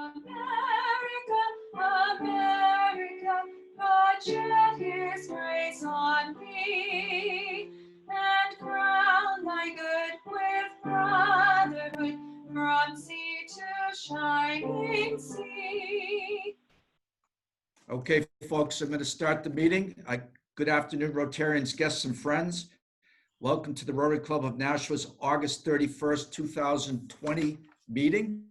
America, God shed his grace on thee, and crown thy good with brotherhood from sea to shining sea. Okay, folks, I'm going to start the meeting. Good afternoon, Rotarians, guests, and friends. Welcome to the Rotary Club of Nashua's August 31st, 2020 meeting.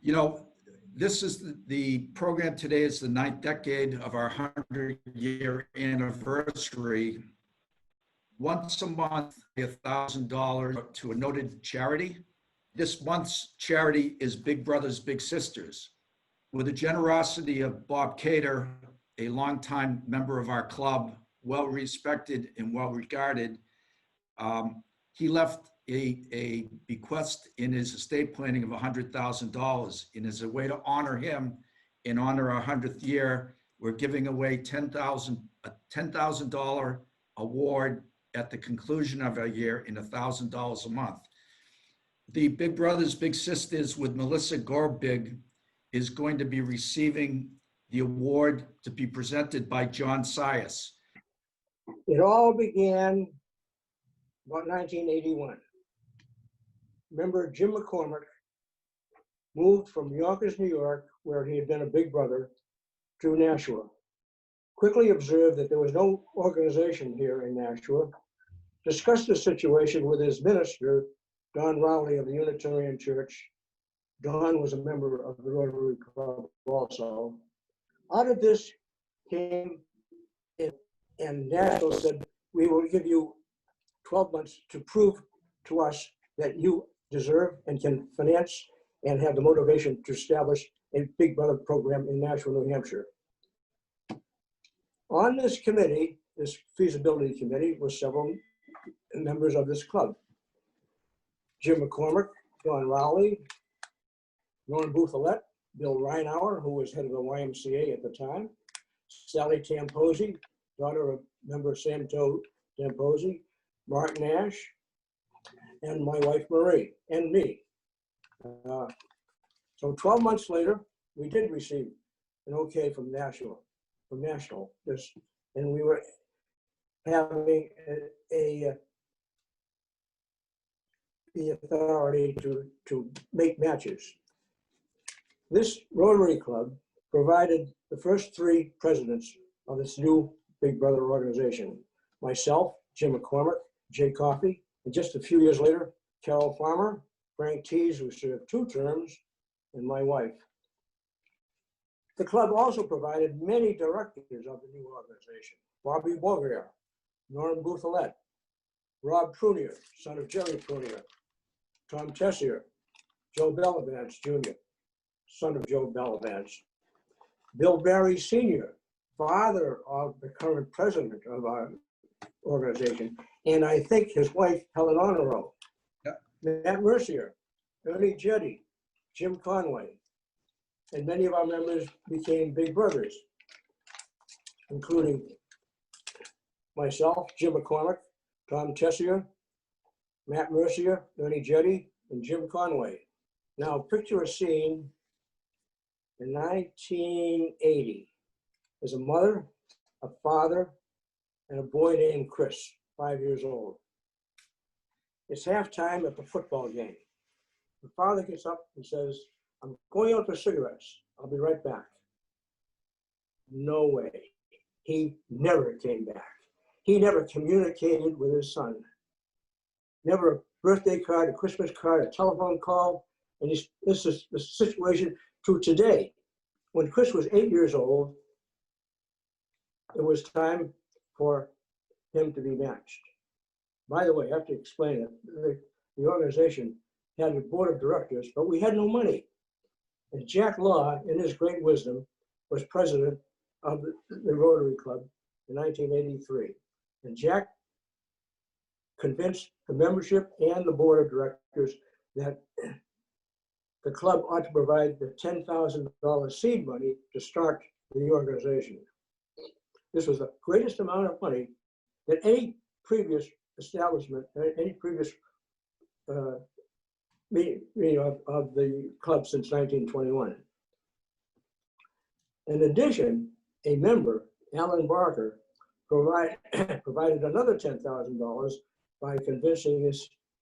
You know, this is the program today is the 9th decade of our 100-year anniversary. Once a month, $1,000 to a noted charity. This month's charity is Big Brothers Big Sisters. With the generosity of Bob Cater, a longtime member of our club, well-respected and well-regarded, he left a bequest in his estate planning of $100,000. And as a way to honor him and honor our 100th year, we're giving away a $10,000 award at the conclusion of our year and $1,000 a month. The Big Brothers Big Sisters with Melissa Gorbig is going to be receiving the award to be presented by John Sias. It all began about 1981. Member Jim McCormick moved from Yonkers, New York, where he had been a big brother, to Nashua. Quickly observed that there was no organization here in Nashua, discussed the situation with his minister, Don Rowley of the Unitarian Church. Don was a member of the Rotary Club also. Out of this came, and Nashua said, we will give you 12 months to prove to us that you deserve and can finance and have the motivation to establish a Big Brother program in Nashua, New Hampshire. On this committee, this feasibility committee, was several members of this club. Jim McCormick, Don Rowley, Norm Bouthallette, Bill Reinauer, who was head of the YMCA at the time, Sally Tamposi, daughter of member Sam Tamposi, Mark Nash, and my wife Marie, and me. So 12 months later, we did receive an okay from national, and we were having the authority to make matches. This Rotary Club provided the first 3 presidents of this new Big Brother organization. Myself, Jim McCormick, Jay Coffey, and just a few years later, Carol Farmer, Frank Tees, who served 2 terms, and my wife. The club also provided many directors of the new organization. Bobby Bogier, Norm Bouthallette, Rob Prunier, son of Jerry Prunier, Tom Tessier, Joe Bellavance Jr., son of Joe Bellavance, Bill Barry Sr., father of the current president of our organization, and I think his wife, Helen Honoro, Matt Mercier, Ernie Jetty, Jim Conway, and many of our members became Big Brothers, including myself, Jim McCormick, Tom Tessier, Matt Mercier, Ernie Jetty, and Jim Conway. Now picture a scene in 1980. There's a mother, a father, and a boy named Chris, 5 years old. It's halftime at the football game. The father gets up and says, I'm going out for cigarettes. I'll be right back. No way. He never came back. He never communicated with his son. Never a birthday card, a Christmas card, a telephone call. And this is the situation to today. When Chris was 8 years old, it was time for him to be matched. By the way, I have to explain it. The organization had a board of directors, but we had no money. And Jack Law, in his great wisdom, was president of the Rotary Club in 1983. And Jack convinced the membership and the board of directors that the club ought to provide the $10,000 seed money to start the organization. This was the greatest amount of money that any previous establishment, any previous meeting of the club since 1921. In addition, a member, Alan Barker, provided another $10,000 by convincing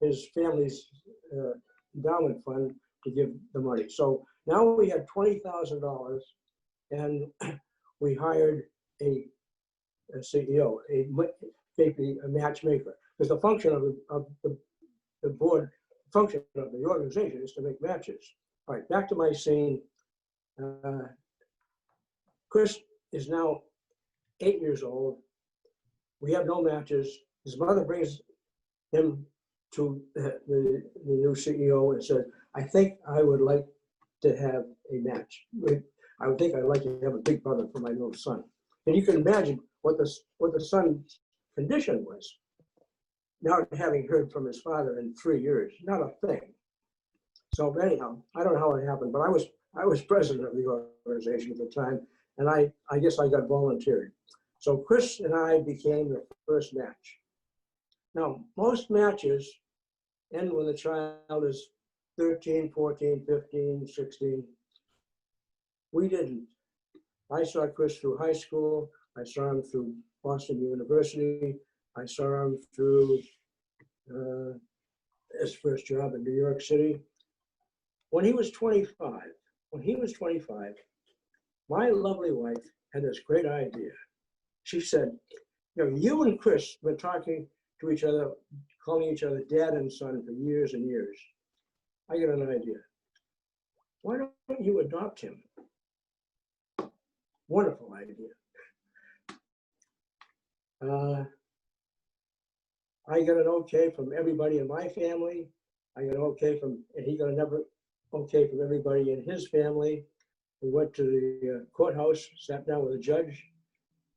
his family's endowment fund to give the money. So now we had $20,000, and we hired a CEO, basically a matchmaker, because the function of the board, function of the organization is to make matches. All right, back to my scene. Chris is now 8 years old. We have no matches. His mother brings him to the new CEO and said, I think I would like to have a match. I would think I'd like to have a big brother for my little son. And you can imagine what the son's condition was. Not having heard from his father in 3 years, not a thing. So anyhow, I don't know how it happened, but I was president of the organization at the time, and I guess I got volunteered. So Chris and I became the first match. Now, most matches end when the child is 13, 14, 15, 16. We didn't. I saw Chris through high school. I saw him through Boston University. I saw him through his first job in New York City. When he was 25, my lovely wife had this great idea. She said, you and Chris been talking to each other, calling each other dad and son for years and years. I got an idea. Why don't you adopt him? Wonderful idea. I got an okay from everybody in my family. I got an okay from, and he got another okay from everybody in his family. We went to the courthouse, sat down with the judge,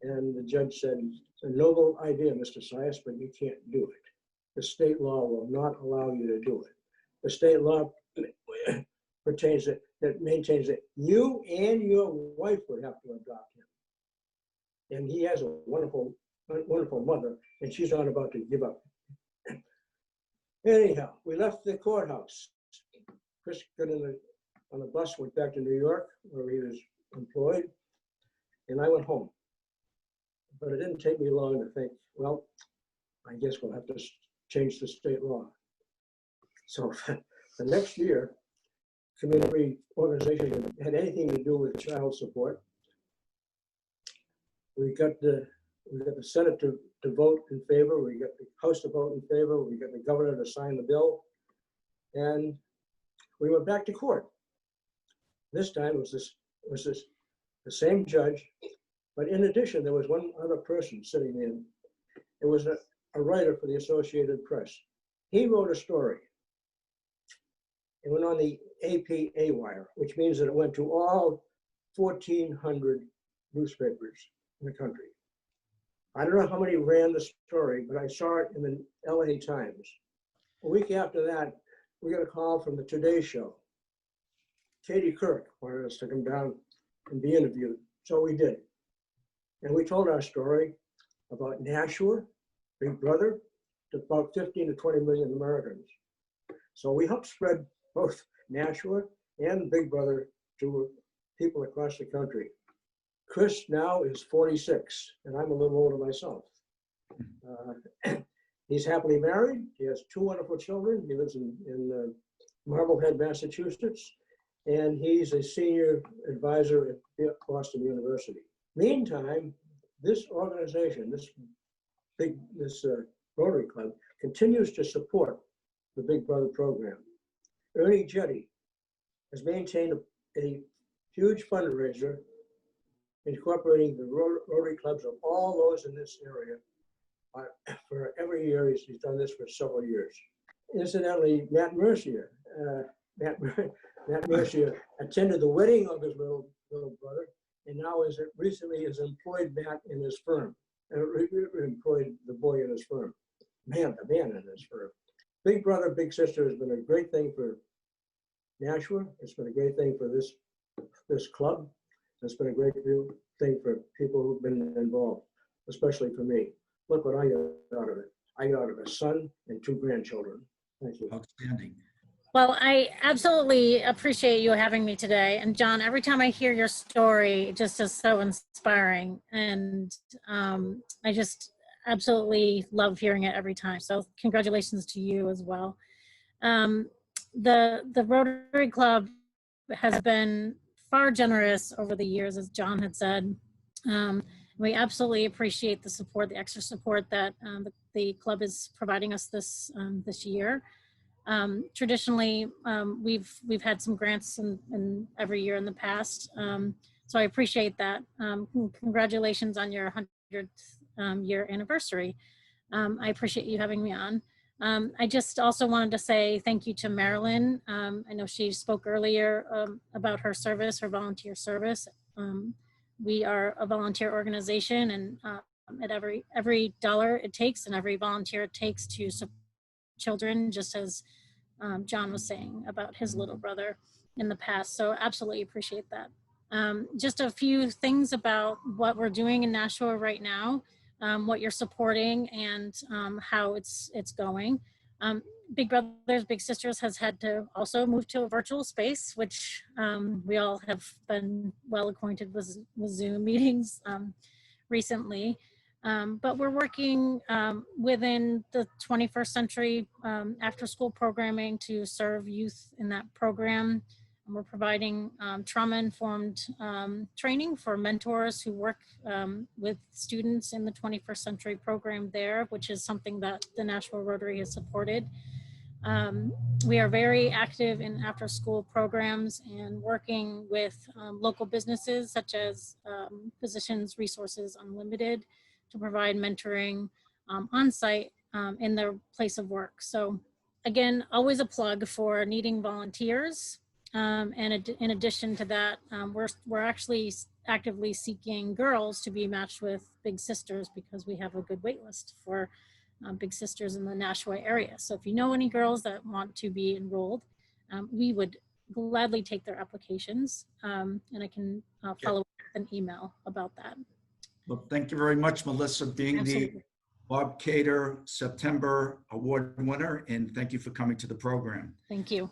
and the judge said, it's a noble idea, Mr. Sias, but you can't do it. The state law will not allow you to do it. The state law pertains that maintains that you and your wife would have to adopt him. And he has a wonderful mother, and she's not about to give up. Anyhow, we left the courthouse. Chris got on a bus, went back to New York, where he was employed, and I went home. But it didn't take me long to think, well, I guess we'll have to change the state law. So the next year, community organization that had anything to do with child support, we got the Senate to vote in favor, we got the House to vote in favor, we got the governor to sign the bill, and we went back to court. This time it was the same judge, but in addition, there was one other person sitting in. It was a writer for the Associated Press. He wrote a story. It went on the APA wire, which means that it went to all 1,400 newspapers in the country. I don't know how many ran the story, but I saw it in the LA Times. A week after that, we got a call from the Today Show. Katie Kirk wanted us to come down and be interviewed, so we did. And we told our story about Nashua, Big Brother, to about 15 to 20 million Americans. So we helped spread both Nashua and Big Brother to people across the country. Chris now is 46, and I'm a little older myself. He's happily married. He has 2 wonderful children. He lives in Marblehead, Massachusetts, and he's a senior advisor at Boston University. Meantime, this organization, this Rotary Club, continues to support the Big Brother program. Ernie Jetty has maintained a huge fundraiser incorporating the Rotary Clubs of all those in this area. For every year, he's done this for several years. Incidentally, Matt Mercier attended the wedding of his little brother, and now recently has employed Matt in his firm, employed the boy in his firm, the man in his firm. Big Brother, Big Sister has been a great thing for Nashua. It's been a great thing for this club. It's been a great thing for people who've been involved, especially for me. Look what I got out of it. I got out of a son and 2 grandchildren. Thank you. Outstanding. Well, I absolutely appreciate you having me today. And John, every time I hear your story, it just is so inspiring. And I just absolutely love hearing it every time. So congratulations to you as well. Um, the Rotary Club has been far generous over the years, as John had said. We absolutely appreciate the support, the extra support that the club is providing us this year. Traditionally, we've had some grants in every year in the past, so I appreciate that. Congratulations on your 100th year anniversary. I appreciate you having me on. I just also wanted to say thank you to Marilyn. I know she spoke earlier about her service, her volunteer service. We are a volunteer organization, and at every dollar it takes and every volunteer it takes to support children, just as John was saying about his little brother in the past. So absolutely appreciate that. Just a few things about what we're doing in Nashua right now, what you're supporting, and how it's going. Big Brothers Big Sisters has had to also move to a virtual space, which we all have been well acquainted with Zoom meetings recently. But we're working within the 21st century after school programming to serve youth in that program. And we're providing trauma-informed training for mentors who work with students in the 21st century program there, which is something that the Nashville Rotary has supported. We are very active in after school programs and working with local businesses such as Physicians Resources Unlimited to provide mentoring on site in their place of work. So again, always a plug for needing volunteers. And in addition to that, we're actually actively seeking girls to be matched with Big Sisters because we have a good wait list for Big Sisters in the Nashua area. So if you know any girls that want to be enrolled, we would gladly take their applications, and I can follow up with an email about that. Well, thank you very much, Melissa, being Absolutely. the Bob Cater September Award winner, and thank you for coming to the program. Thank you.